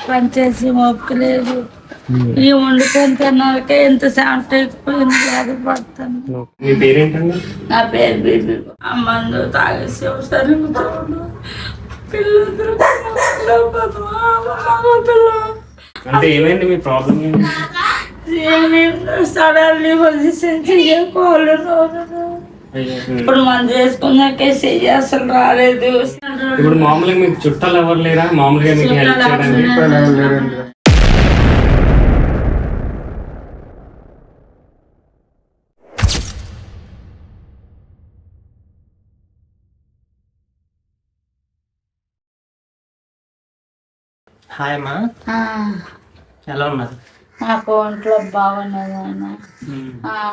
పనిచేసి మొక్కలేదు. ఈ వండుకొని తిన్నాకే ఎంత శాంట్ అయిపోయింది, బాధపడతాను. మీ పేరేంటండి? నా పేరు బీబీ. ఆ మందు తాగేసి ఒకసారి పిల్లలు అంటే ఏమైంది మీ ప్రాబ్లం? సడన్లీ పొజిషన్ చెయ్యకోవాలి. ఇప్పుడు మనం చేసుకున్నాకే చెయ్యి అసలు రాలేదు. ఇప్పుడు మామూలుగా మీకు చుట్టాలు ఎవరు లేరా? మామూలుగా మీకు హెల్ప్ చేయడానికి హాయ్ అమ్మా, ఎలా ఉన్నారు? నాకు ఒంట్లో బాగున్నది ఆయన,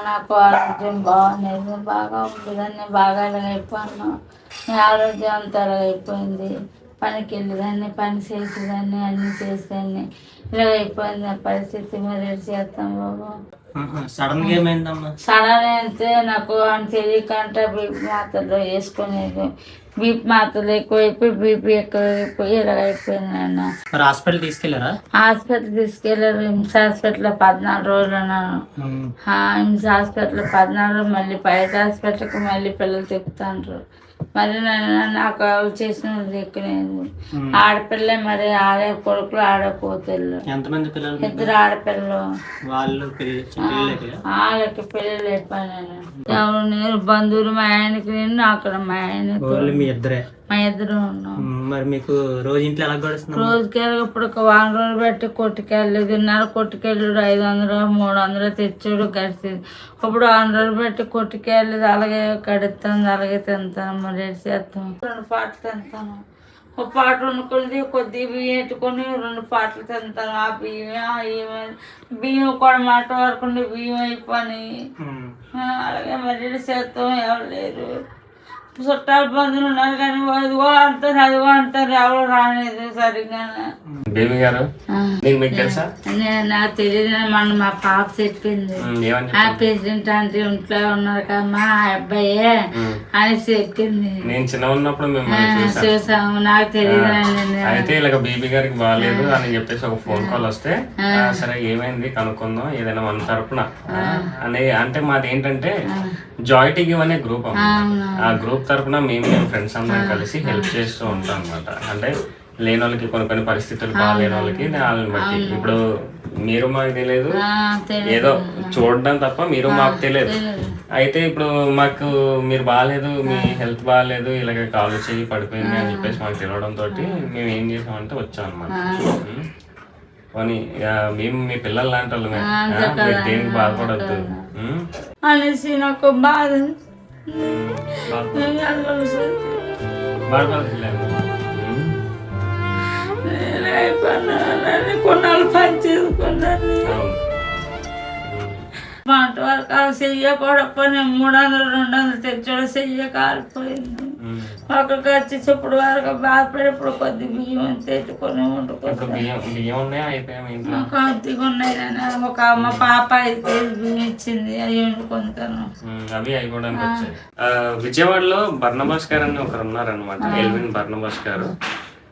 నాకు ఆరోగ్యం బాగున్నది, బాగా ఉండేదాన్ని, బాగా అయిపోయాను. ఆరోగ్యం అంతా అయిపోయింది. పనికి వెళ్ళేదాన్ని, పని చేసేదాన్ని, అన్ని చేసేదాన్ని. ఇలా అయిపోయింది నా పరిస్థితి. మరి ఏం చేస్తాం బాబు? సడన్ గా ఏమైందమ్మా? సడన్ అయితే నాకు అని తెలియకంటే బీపీ మాత్రలు వేసుకునేది. బీపీ మాత్రలు ఎక్కువైపోయి బీపీ ఎక్కువైపోయి ఇలా అయిపోయింది నాన్న. మరి హాస్పిటల్ తీసుకెళ్లారా? హాస్పిటల్ తీసుకెళ్ళారు. హిమ్స్ హాస్పిటల్ 14 రోజులు అన్నాను. హిమ్స్ హాస్పిటల్ 14 రోజులు, మళ్ళీ బయట హాస్పిటల్కి మళ్ళీ పిల్లలు తిప్పుతాండ్రు. మరి నాకు చేసిన ఎక్కునేది. ఆడపిల్ల, మరి ఆడే కొడుకులు, ఆడపోతులు. ఎంతమంది పిల్లలు? 2 ఆడపిల్లలు. వాళ్ళకి పెళ్ళిళ్ళు అయిపోయాను. ఎవరు నేను బంధువులు, మా ఆయనకి నేను, అక్కడ మా ఆయనకు, మా ఇద్దరు ఉన్నాం. మరి మీకు రోజు ఇంట్లో ఎలా గడుస్తుంది? రోజుకి ఇప్పుడు ఒక 1 రోజులు బట్టి కొట్టుకెళ్ళలేదు. కొట్టుకెళ్ళాడు 500 300 తెచ్చాడు గడిచింది. ఇప్పుడు 1 రోజులు బట్టి కొట్టుకెళ్ళలేదు. అలాగే కడుతుంది, అలాగే తింటాను. మరి చేస్తాం. 2 పాటలు తింటాను. ఒక పాట వండుకుని కొద్ది బియ్యం పెట్టుకొని 2 పాటలు తింటాను. ఆ బియ్యం కూడా మాట వరకు బియ్యం అయిపోయి అలాగే మరి చేస్తాం. ఎవరు లేరు, చుట్టాలు బంధువులు ఉన్నారు కానీ అదిగో అంటారు, అదిగో అంటారు, ఎవరు రాలేదు సరిగ్గా. బేబీ గారు మీకు తెలుసా? నాకు తెలియదు. మన మా పాప చెప్పింది, ఆ ప్రెసిడెంట్ అంటే ఇంట్లో ఉన్నారు కదా మా అబ్బాయే అని చెప్పింది. నేను చిన్న ఉన్నప్పుడు మిమ్మల్ని చూసాము. నాకు తెలియదు. అయితే ఇలాగ బేబీ గారికి బాగాలేదు అని చెప్పేసి ఒక ఫోన్ కాల్ వస్తే, సరే ఏమైంది కనుక్కుందాం ఏదైనా మన తరపున అని. అంటే మాది ఏంటంటే జాయిటివ్ అనే గ్రూప్. ఆ గ్రూప్ తరపున మేము ఫ్రెండ్స్ అందరం కలిసి హెల్ప్ చేస్తూ ఉంటాం అనమాట. అంటే లేని వాళ్ళకి కొన్ని పరిస్థితులు బాగాలేని వాళ్ళకి వాళ్ళని బట్టి. ఇప్పుడు మీరు మాకు తెలియదు, ఏదో చూడడం తప్ప మీరు మాకు తెలియదు. అయితే ఇప్పుడు మాకు మీరు బాగాలేదు, మీ హెల్త్ బాగాలేదు, ఇలాగ కాలు చెయ్యి పడిపోయింది అని చెప్పేసి మాకు తెలియడం తోటి మేము ఏం చేసామంటే వచ్చాం అనమాట. కానీ మేము మీ పిల్లలు లాంటి వాళ్ళు, మీరు దేనికి బాధపడద్దు అనేసి నాకు బాధ. కొన్నాళ్ళు పని చేసుకున్నాను. మాట వరకు చెయ్య కూడా పని 300 200 తెచ్చాడు. చెయ్య కాలిపోయింది. ఒకరికి వచ్చి ఇప్పుడు వరకు బాధపడేప్పుడు కొద్ది బియ్యం తెచ్చుకొని వండుకుంటాను. కొద్దిగా ఉన్నాయి. ఒక మా పాప అయితే బియ్యం ఇచ్చింది, అవి వండుకుంటాను. అవి అయిపోవడానికి వచ్చాయి. విజయవాడలో బర్నబాస్ గారు అని ఒకరు ఉన్నారనమాట, ఎల్విన్ బర్నబాస్ గారు.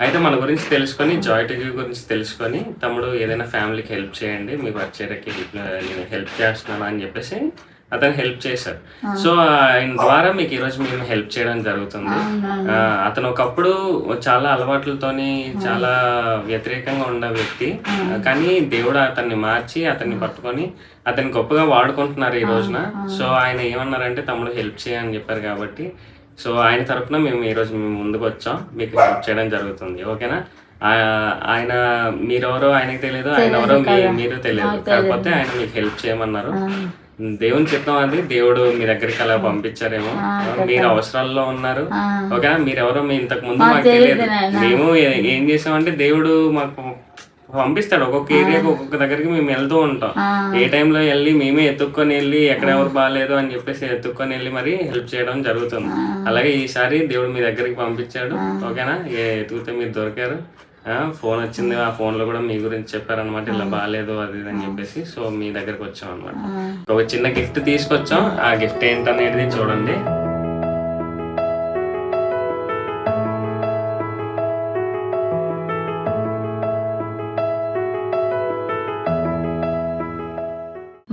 అయితే మన గురించి తెలుసుకొని, జాయిటివ్ గురించి తెలుసుకొని, తమ్ముడు ఏదైనా ఫ్యామిలీకి హెల్ప్ చేయండి, మీ వచ్చేటకి నేను హెల్ప్ చేస్తున్నాను అని చెప్పేసి అతను హెల్ప్ చేశారు. సో ఆయన ద్వారా మీకు ఈరోజు మేము హెల్ప్ చేయడం జరుగుతుంది. అతను ఒకప్పుడు చాలా అలవాట్లతోని చాలా వ్యతిరేకంగా ఉన్న వ్యక్తి, కానీ దేవుడు అతన్ని మార్చి అతన్ని పట్టుకొని అతన్ని గొప్పగా వాడుకుంటున్నారు ఈ రోజున. సో ఆయన ఏమన్నారంటే తమ్ముడు హెల్ప్ చేయని చెప్పారు కాబట్టి, సో ఆయన తరఫున మేము ఈరోజు ముందుకు వచ్చాం, మీకు హెల్ప్ చేయడం జరుగుతుంది. ఓకేనా? ఆయన మీరెవరో ఆయనకు తెలియదు, ఆయన ఎవరో మీరు తెలియదు, కాకపోతే ఆయన మీకు హెల్ప్ చేయమన్నారు. దేవుని చిత్తం అది. దేవుడు మీ దగ్గరికి అలా పంపించారేమో, మీరు అవసరాల్లో ఉన్నారు. ఓకేనా? మీరెవరో మీ ఇంతకు ముందు మాకు తెలియదు. మేము ఏం చేసామంటే దేవుడు మాకు పంపిస్తాడు ఒక్కొక్క ఏరియాకి, ఒక్కొక్క దగ్గరికి మేము వెళ్తూ ఉంటాం. ఏ టైంలో వెళ్ళి మేమే ఎత్తుక్కొని వెళ్ళి ఎక్కడెవరు బాగాలేదు అని చెప్పేసి ఎత్తుక్కొని వెళ్ళి మరి హెల్ప్ చేయడం జరుగుతుంది. అలాగే ఈసారి దేవుడు మీ దగ్గరికి పంపించాడు. ఓకేనా? ఎత్తుకుతే మీరు దొరికారు. ఫోన్ వచ్చింది, ఆ ఫోన్ లో కూడా మీ గురించి చెప్పారనమాట, ఇలా బాగాలేదు అది అని చెప్పేసి. సో మీ దగ్గరకు వచ్చాం అనమాట. ఒక చిన్న గిఫ్ట్ తీసుకొచ్చాం. ఆ గిఫ్ట్ ఏంటనేది చూడండి.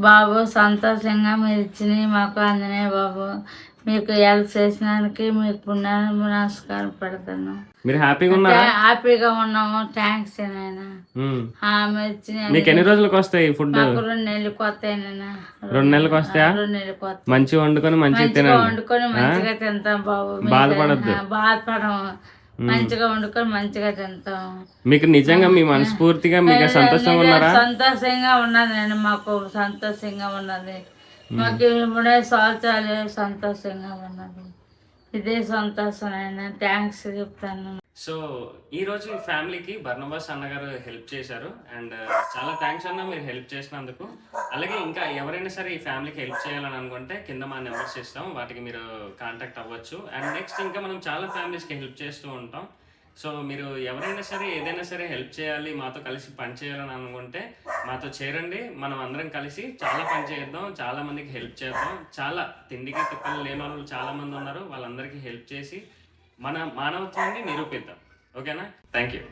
బాబు సంతోషంగా మీరు ఇచ్చినవి మాకు అందినాయి బాబు. మీకు హెల్ప్ చేసినందుకు మీకు పుణ్యాన్ని నమస్కారం పెడతాను. మీరు హ్యాపీగా ఉన్నారా? హ్యాపీగా ఉన్నాము. థ్యాంక్స్ నాయన. మీరు ఇచ్చిన మీకు ఎన్ని రోజులకు వస్తాయి ఫుడ్? మాకు 2 నెలలకు వస్తాయి నాయన. 2 నెలలకు వస్తాయా? 2 నెలలకు వస్తాయి. మంచిగా వండుకొని మంచిగా వండుకొని మంచిగా తింటాం బాబు. బాధపడద్దు. బాధపడము. మంచిగా వండుకొని మంచిగా తింటాం. మీకు నిజంగా మీ మనస్ఫూర్తిగా మీకు సంతోషంగా ఉన్నారా? సంతోషంగా ఉన్నది నేను. మాకు సంతోషంగా ఉన్నది. మాకు 3 సంవత్సరాలు సంతోషంగా ఉన్నది. ఇదే సంతోషం అయినా. థ్యాంక్స్ చెప్తాను. సో ఈ రోజు ఈ ఫ్యామిలీకి బర్నబాస్ అన్నగారు హెల్ప్ చేశారు. అండ్ చాలా థ్యాంక్స్ అన్న మీరు హెల్ప్ చేసినందుకు. అలాగే ఇంకా ఎవరైనా సరే ఈ ఫ్యామిలీకి హెల్ప్ చేయాలని అనుకుంటే కింద మా నెంబర్స్ ఇస్తాం, వాటికి మీరు కాంటాక్ట్ అవ్వచ్చు. అండ్ నెక్స్ట్ ఇంకా మనం చాలా ఫ్యామిలీస్కి హెల్ప్ చేస్తూ ఉంటాం. సో మీరు ఎవరైనా సరే ఏదైనా సరే హెల్ప్ చేయాలి, మాతో కలిసి పని చేయాలని అనుకుంటే మాతో చేరండి. మనం అందరం కలిసి చాలా పని చేద్దాం, చాలా మందికి హెల్ప్ చేద్దాం. చాలా తిండికి తిప్పలు లేని వాళ్ళు చాలా మంది ఉన్నారు, వాళ్ళందరికీ హెల్ప్ చేసి మన మానవత్వాన్ని నిరూపిద్దాం. ఓకేనా? Thank you.